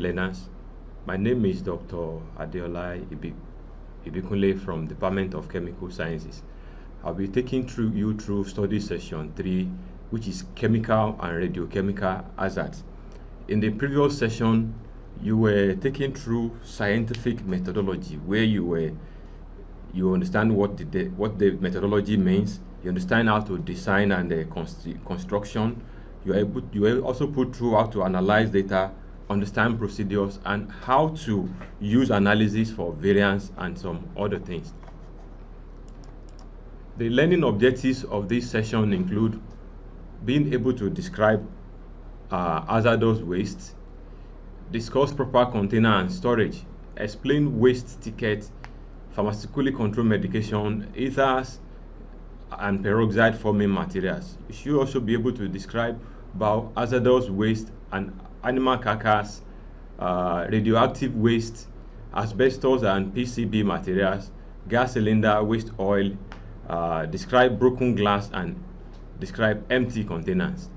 learners. My name is Dr. Adeola Ibikunle from Department of Chemical Sciences. I'll be taking you through study session 3, which is chemical and radiochemical hazards. In the previous session, you were taken through scientific methodology, where you understand what the methodology means. You understand how to design and construction. You were also put through how to analyze data, understand procedures, and how to use analysis for variance and some other things. The learning objectives of this session include being able to describe hazardous waste, discuss proper container and storage, explain waste tickets, pharmaceutically controlled medication, ethers, and peroxide forming materials. You should also be able to describe about hazardous waste and animal carcass, radioactive waste, asbestos and PCB materials, gas cylinder, waste oil, describe broken glass, and describe empty containers.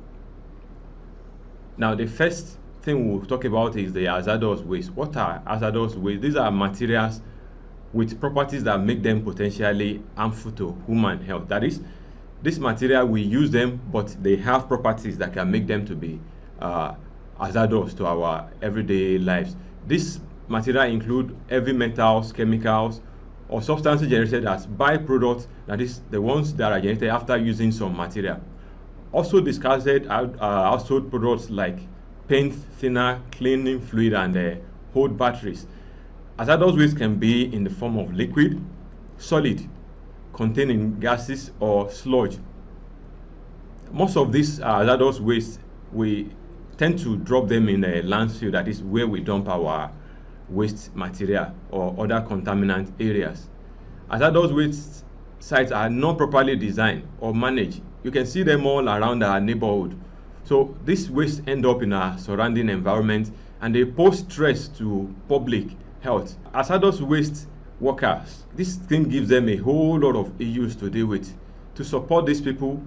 Now, the first thing we'll talk about is the hazardous waste. What are hazardous waste? These are materials with properties that make them potentially harmful to human health. That is, this material, we use them, but they have properties that can make them to be hazardous to our everyday lives. This material include heavy metals, chemicals, or substances generated as byproducts, that is, the ones that are generated after using some material. Also discarded household products like paint, thinner, cleaning fluid, and old batteries. Hazardous waste can be in the form of liquid, solid, containing gases, or sludge. Most of these hazardous waste, we tend to drop them in a landfill, that is where we dump our waste material or other contaminant areas. Hazardous waste sites are not properly designed or managed. You can see them all around our neighborhood. So this waste end up in our surrounding environment, and they pose stress to public health. Hazardous waste workers, this thing gives them a whole lot of issues to deal with. To support these people,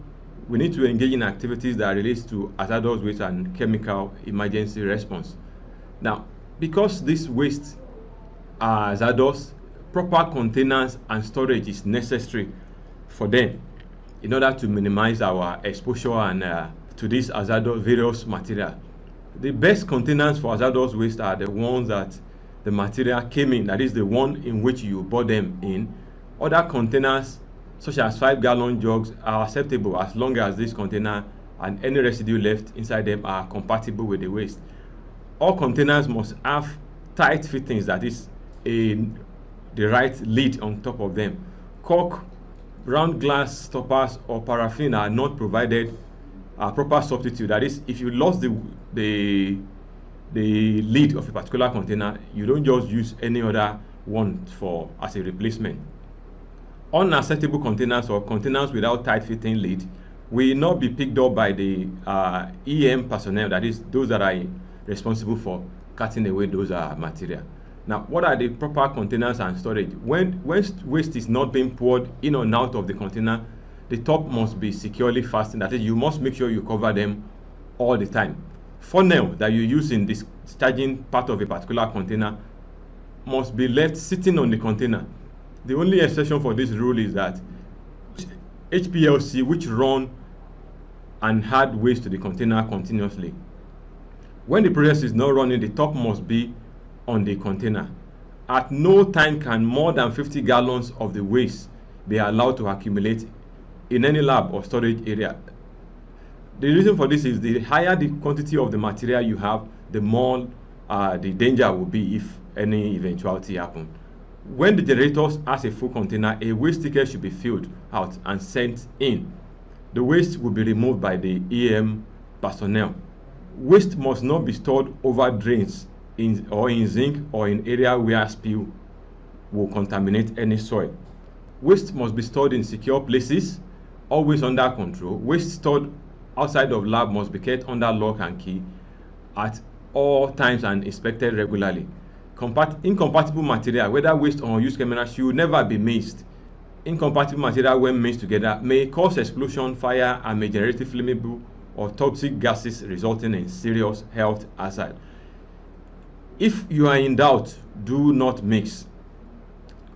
we need to engage in activities that relate to hazardous waste and chemical emergency response. Now, because this waste are hazardous, proper containers and storage is necessary for them in order to minimize our exposure and to this hazardous various material. The best containers for hazardous waste are the ones that the material came in, that is the one in which you bought them in. Other containers, such as 5-gallon jugs, are acceptable as long as this container and any residue left inside them are compatible with the waste. All containers must have tight fittings, that is the right lid on top of them. Cork, round glass stoppers, or paraffin are not provided a proper substitute. That is, if you lost the lid of a particular container, you don't just use any other one as a replacement. Unacceptable containers or containers without tight fitting lid will not be picked up by the EM personnel, that is those that are responsible for cutting away those material. Now, what are the proper containers and storage? When waste is not being poured in or out of the container, the top must be securely fastened. That is, you must make sure you cover them all the time. Funnel that you use in this discharging part of a particular container must be left sitting on the container. The only exception for this rule is that HPLC, which run and add waste to the container continuously. When the process is not running, the top must be on the container. At no time can more than 50 gallons of the waste be allowed to accumulate in any lab or storage area. The reason for this is the higher the quantity of the material you have, the more the danger will be if any eventuality happens. When the generator has a full container, a waste ticket should be filled out and sent in. The waste will be removed by the EM personnel. Waste must not be stored over drains or in zinc or in area where spill will contaminate any soil. Waste must be stored in secure places, always under control. Waste stored outside of lab must be kept under lock and key at all times and inspected regularly. Incompatible material, whether waste or unused chemicals, should never be mixed. Incompatible material, when mixed together, may cause explosion, fire, and may generate flammable or toxic gases, resulting in serious health hazard. If you are in doubt, do not mix.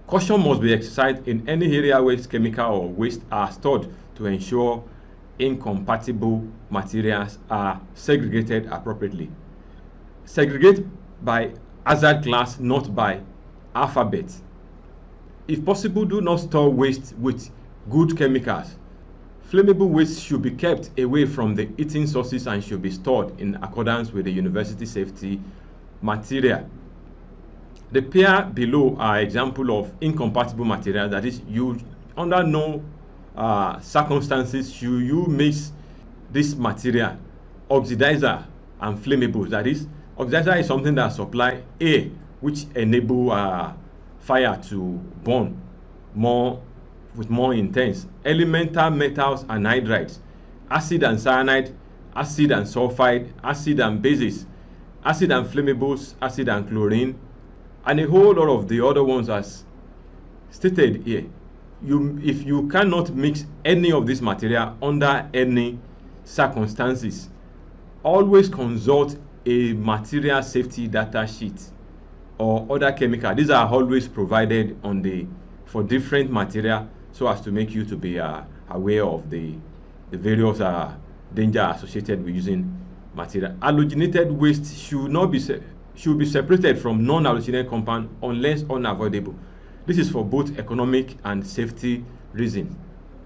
Caution must be exercised in any area where chemical or waste are stored to ensure incompatible materials are segregated appropriately. Segregate by hazard class, not by alphabet. If possible, do not store waste with good chemicals. Flammable waste should be kept away from the eating sources and should be stored in accordance with the university safety material. The pair below are example of incompatible material, that is, you under no circumstances should you mix this material, oxidizer and flammable. That is, oxidizer is something that supply air which enable fire to burn with more intense. Elemental metals and hydrides, acid and cyanide, acid and sulfide, acid and bases, acid and flammables, acid and chlorine, and a whole lot of the other ones as stated here. If you cannot mix any of this material under any circumstances, always consult a material safety data sheet or other chemical. These are always provided for different material, so as to make you to be aware of the various danger associated with using material. Halogenated waste should be separated from non-halogenated compound unless unavoidable. This is for both economic and safety reasons.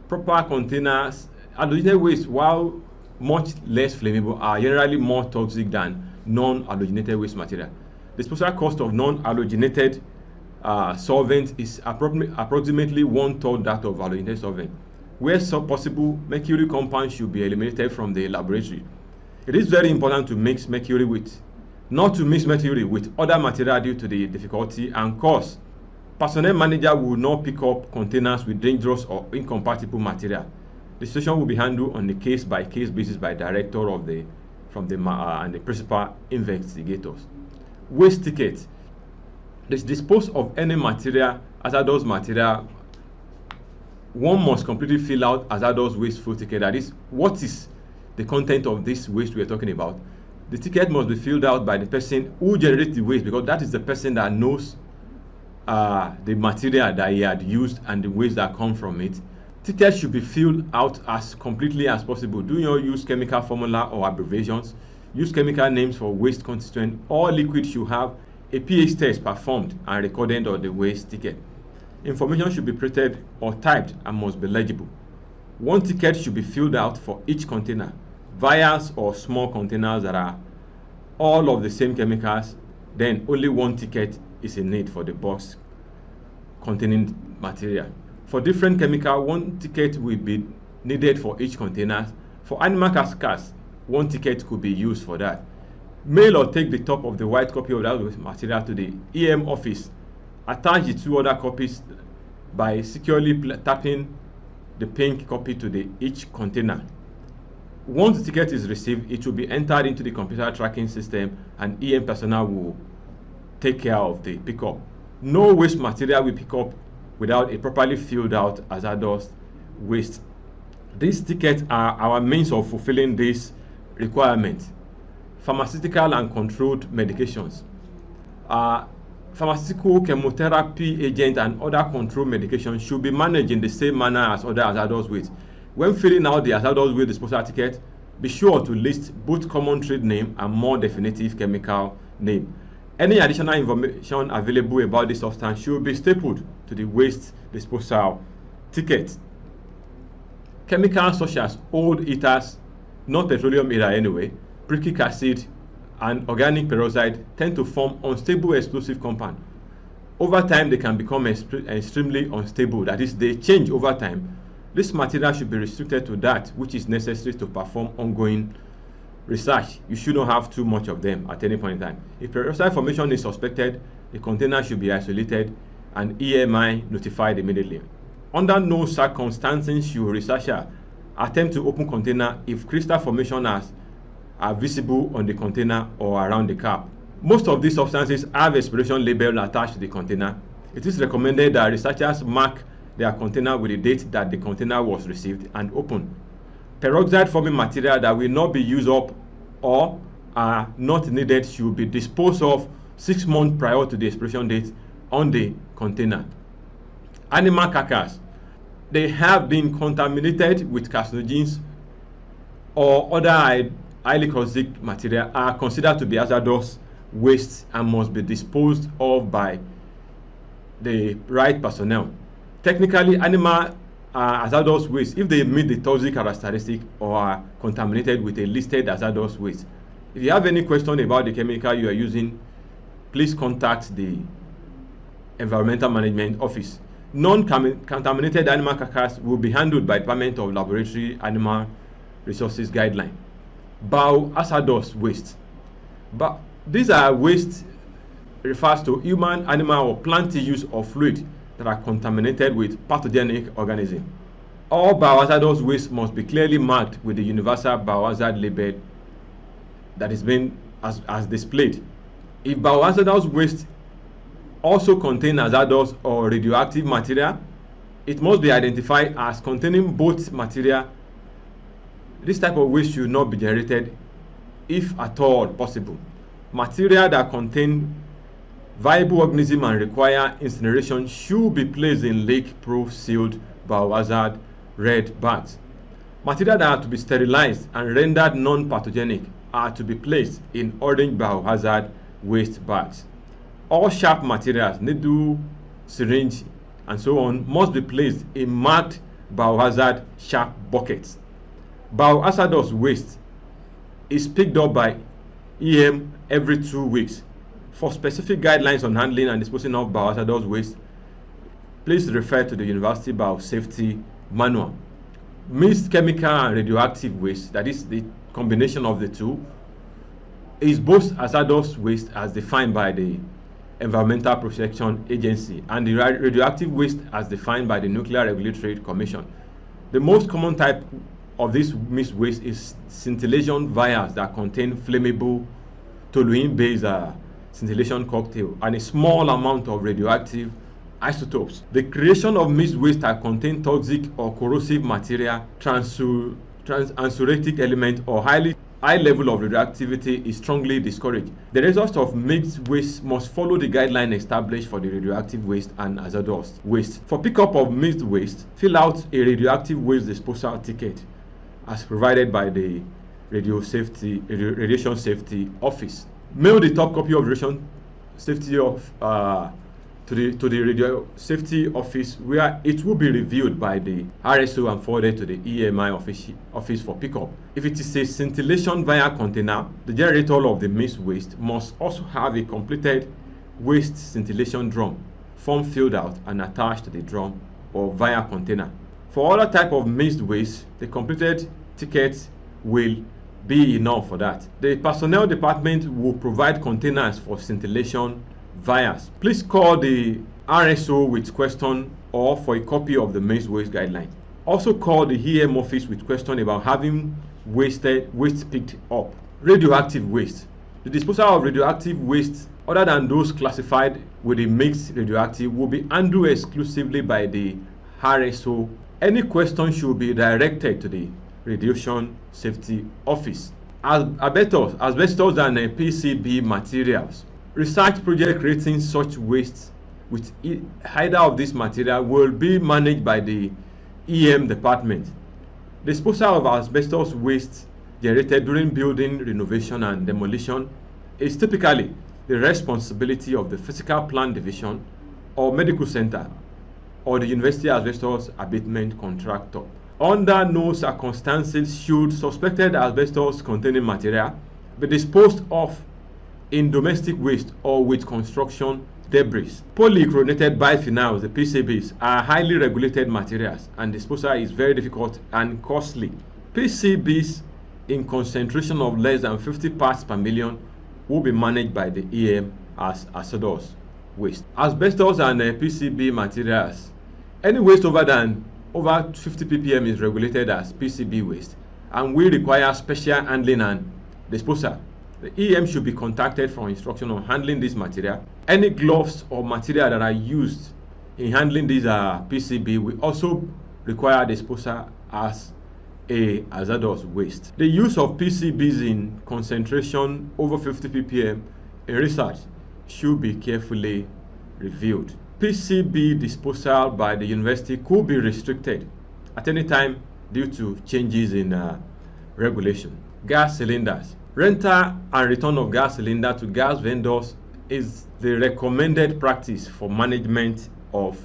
Proper containers. Halogenated waste, while much less flammable, are generally more toxic than non-halogenated waste material. Disposal cost of non-halogenated solvent is approximately 1/3 that of halogenated solvent. Where possible, mercury compounds should be eliminated from the laboratory. It is very important to mix mercury not to mix mercury with other material due to the difficulty and cost. Personnel manager will not pick up containers with dangerous or incompatible material. The situation will be handled on a case-by-case basis by director and the principal investigators. Waste ticket. Dispose of any material, hazardous material. One must completely fill out hazardous waste full ticket. That is, what is the content of this waste we are talking about. The ticket must be filled out by the person who generates the waste, because that is the person that knows the material that he had used and the waste that come from it. Tickets should be filled out as completely as possible. Do not use chemical formula or abbreviations. Use chemical names for waste constituent. All liquids should have a pH test performed and recorded on the waste ticket. Information should be printed or typed and must be legible. One ticket should be filled out for each container. Vials or small containers that are all of the same chemicals, then only one ticket is in need for the box containing material. For different chemical, one ticket will be needed for each container. For animal carcass, one ticket could be used for that. Mail or take the top of the white copy of that material to the EM office. Attach the two other copies by securely tapping the pink copy to each container. Once the ticket is received, it will be entered into the computer tracking system and EM personnel will take care of the pickup. No waste material will pick up without a properly filled out hazardous waste. These tickets are our means of fulfilling this requirement. Pharmaceutical and controlled medications. Pharmaceutical, chemotherapy agent and other controlled medications should be managed in the same manner as other hazardous waste. When filling out the hazardous waste disposal ticket, be sure to list both common trade name and more definitive chemical name. Any additional information available about this substance should be stapled to the waste disposal ticket. Chemicals such as old ethers, not petroleum ether anyway, pricklic acid, and organic peroxide tend to form unstable explosive compound. Over time, they can become extremely unstable. That is, they change over time. This material should be restricted to that which is necessary to perform ongoing research. You should not have too much of them at any point in time. If peroxide formation is suspected, the container should be isolated and EMI notified immediately. Under no circumstances should researcher attempt to open container if crystal formation are visible on the container or around the cap. Most of these substances have expiration label attached to the container. It is recommended that researchers mark their container with the date that the container was received and opened. Peroxide forming material that will not be used up or are not needed should be disposed of 6 months prior to the expiration date on the container. Animal carcass, they have been contaminated with carcinogens or other highly corrosive material, are considered to be hazardous waste and must be disposed of by the right personnel. Technically, animal hazardous waste if they meet the toxic characteristic or are contaminated with a listed hazardous waste. If you have any question about the chemical you are using, please contact the Environmental Management Office. Non-contaminated animal carcass will be handled by Department of Laboratory Animal Resources Guideline. Biohazardous waste. But these are waste refers to human, animal, or plant use of fluid that are contaminated with pathogenic organisms. All biohazardous waste must be clearly marked with the universal biohazard label that is being as displayed. If biohazardous waste also contain hazardous or radioactive material, it must be identified as containing both material. This type of waste should not be generated if at all possible. Material that contain viable organism and require incineration should be placed in leak-proof sealed biohazard red bags. Material that are to be sterilized and rendered non-pathogenic are to be placed in orange biohazard waste bags. All sharp materials, needle, syringe, and so on, must be placed in marked biohazard sharp buckets. Biohazardous waste is picked up by EM every 2 weeks. For specific guidelines on handling and disposing of biohazardous waste, please refer to the University Biosafety Manual. Mixed chemical and radioactive waste, that is the combination of the two, is both hazardous waste as defined by the Environmental Protection Agency and the radioactive waste as defined by the Nuclear Regulatory Commission. The most common type of this mixed waste is scintillation vials that contain flammable toluene-based scintillation cocktail and a small amount of radioactive isotopes. The creation of mixed waste that contain toxic or corrosive material, transuranic element, or high level of radioactivity is strongly discouraged. The results of mixed waste must follow the guideline established for the radioactive waste and hazardous waste. For pickup of mixed waste, fill out a radioactive waste disposal ticket as provided by the Radiation Safety Office. Mail the top copy of Radiation Safety to the Radio Safety Office, where it will be reviewed by the RSO and forwarded to the EMI office for pickup. If it is a scintillation vial container, the generator of the mixed waste must also have a completed waste scintillation drum, form filled out and attached to the drum or vial container. For other type of mixed waste, the completed ticket will be enough for that. The personnel department will provide containers for scintillation vials. Please call the RSO with question or for a copy of the mixed waste guideline. Also call the EM office with question about having waste picked up. Radioactive waste. The disposal of radioactive waste other than those classified with a mixed radioactive will be handled exclusively by the RSO. Any question should be directed to the Radiation Safety Office. Asbestos and PCB materials. Research project creating such waste with either of these materials will be managed by the EM department. Disposal of asbestos waste generated during building renovation and demolition is typically the responsibility of the Physical Plant Division or Medical Center or the University Asbestos Abatement Contractor. Under no circumstances should suspected asbestos containing material be disposed of in domestic waste or with construction debris. Polychlorinated biphenyls, the PCBs, are highly regulated materials and disposal is very difficult and costly. PCBs in concentration of less than 50 parts per million will be managed by the EM as hazardous waste. Asbestos and PCB materials, any waste over 50 ppm is regulated as PCB waste and will require special handling and disposal. The EM should be contacted for instruction on handling this material. Any gloves or material that are used in handling these PCB will also require disposal as a hazardous waste. The use of PCBs in concentration over 50 ppm in research should be carefully reviewed. PCB disposal by the university could be restricted at any time due to changes in regulation. Gas cylinders. Rental and return of gas cylinder to gas vendors is the recommended practice for management of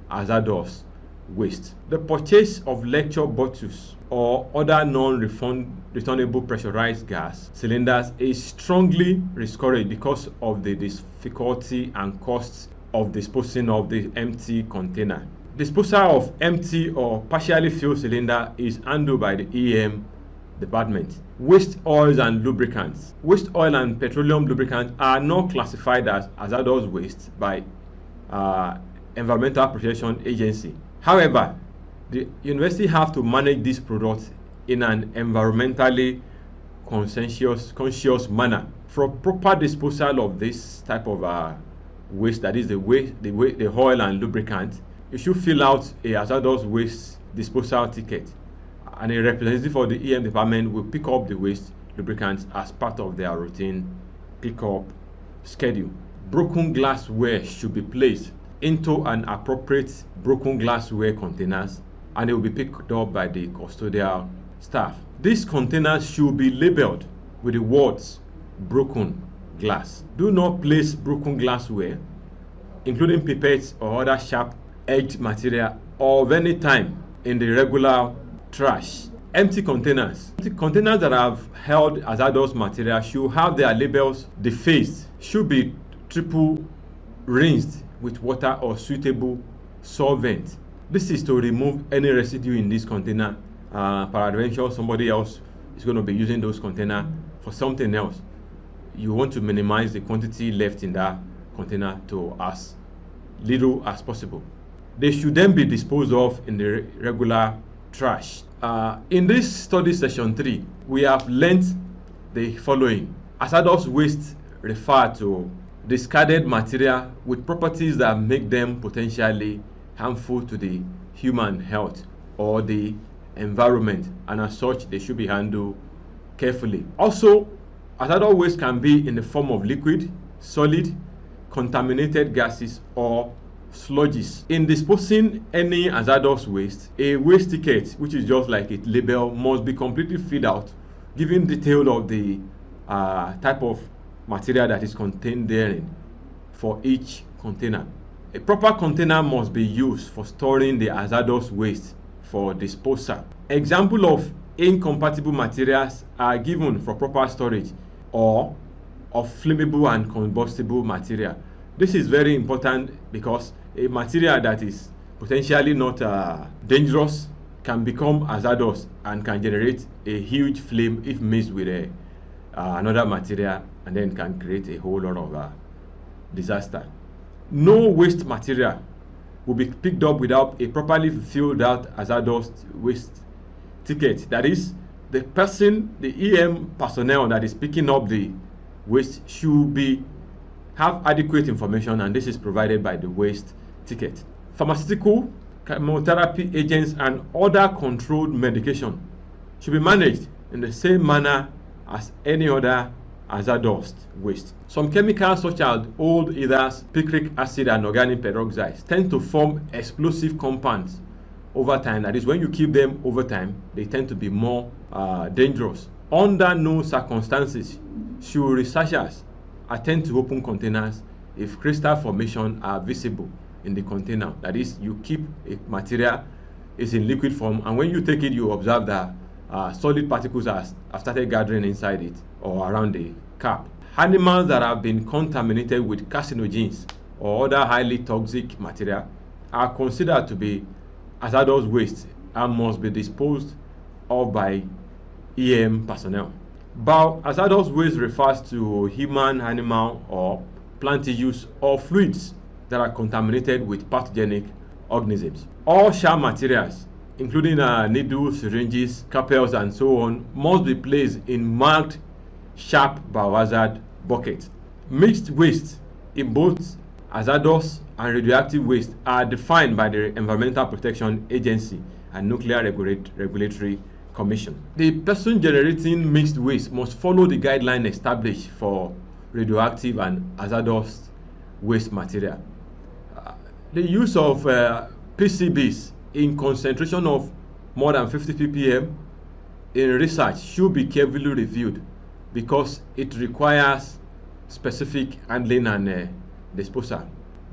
hazardous waste. The purchase of lecture bottles or other non-returnable pressurized gas cylinders is strongly discouraged because of the difficulty and costs of disposing of the empty container. Disposal of empty or partially filled cylinder is handled by the EM department. Waste oils and lubricants. Waste oil and petroleum lubricants are not classified as hazardous waste by Environmental Protection Agency. However, the university have to manage these products in an environmentally conscious manner. For proper disposal of this type of waste, that is the oil and lubricant, you should fill out a hazardous waste disposal ticket, and a representative for the EM department will pick up the waste lubricants as part of their routine pickup schedule. Broken glassware should be placed into an appropriate broken glassware containers, and it will be picked up by the custodial staff. These containers should be labeled with the words broken glass. Do not place broken glassware, including pipettes or other sharp-edged material, of any time in the regular trash. Empty containers. Empty containers that have held hazardous material should have their labels defaced, should be triple rinsed with water or suitable solvent. This is to remove any residue in this container. Peradventure somebody else is going to be using those containers for something else. You want to minimize the quantity left in that container to as little as possible. They should then be disposed of in the regular trash. In this study session 3, we have learnt the following. Hazardous waste refer to discarded material with properties that make them potentially harmful to the human health or the environment, and as such they should be handled carefully. Also, hazardous waste can be in the form of liquid, solid, contaminated gases, or sludges. In disposing any hazardous waste, a waste ticket, which is just like a label, must be completely filled out, giving detail of the type of material that is contained therein for each container. A proper container must be used for storing the hazardous waste for disposal. Example of incompatible materials are given for proper storage, or of flammable and combustible material. This is very important because a material that is potentially not dangerous can become hazardous and can generate a huge flame if mixed with another material, and then can create a whole lot of disaster. No waste material will be picked up without a properly filled out hazardous waste ticket. That is, the person, the EM personnel that is picking up the waste should have adequate information, and this is provided by the waste ticket. Pharmaceutical, chemotherapy agents, and other controlled medication should be managed in the same manner as any other hazardous waste. Some chemicals such as old ethers, picric acid, and organic peroxides tend to form explosive compounds over time. That is, when you keep them over time, they tend to be more dangerous. Under no circumstances should researchers attempt to open containers if crystal formation are visible in the container. That is, you keep a material is in liquid form, and when you take it, you observe that solid particles have started gathering inside it or around the cap. Animals that have been contaminated with carcinogens or other highly toxic material are considered to be hazardous waste and must be disposed of by EM personnel. Biohazardous waste refers to human, animal, or plant use or fluids that are contaminated with pathogenic organisms. All sharp materials, including needles, syringes, scalpels, and so on, must be placed in marked sharp biohazard buckets. Mixed waste in both hazardous and radioactive waste are defined by the Environmental Protection Agency and Nuclear Regulatory Commission. The person generating mixed waste must follow the guideline established for radioactive and hazardous waste material. The use of PCBs in concentration of more than 50 ppm in research should be carefully reviewed because it requires specific handling and disposal.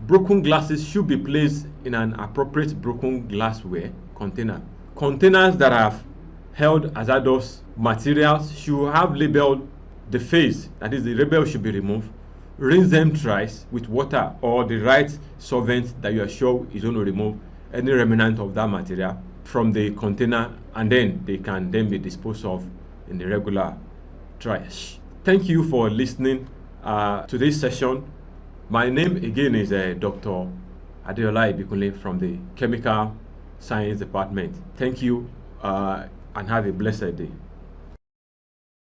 Broken glasses should be placed in an appropriate broken glassware container. Containers that have held hazardous materials should have labeled the face, that is, the label should be removed. Rinse them thrice with water or the right solvent that you are sure is going to remove any remnant of that material from the container, and then they can then be disposed of in the regular trash. Thank you for listening to this session. My name again is Dr. Adeola Ibikunle from the Chemical Science Department. Thank you and have a blessed day.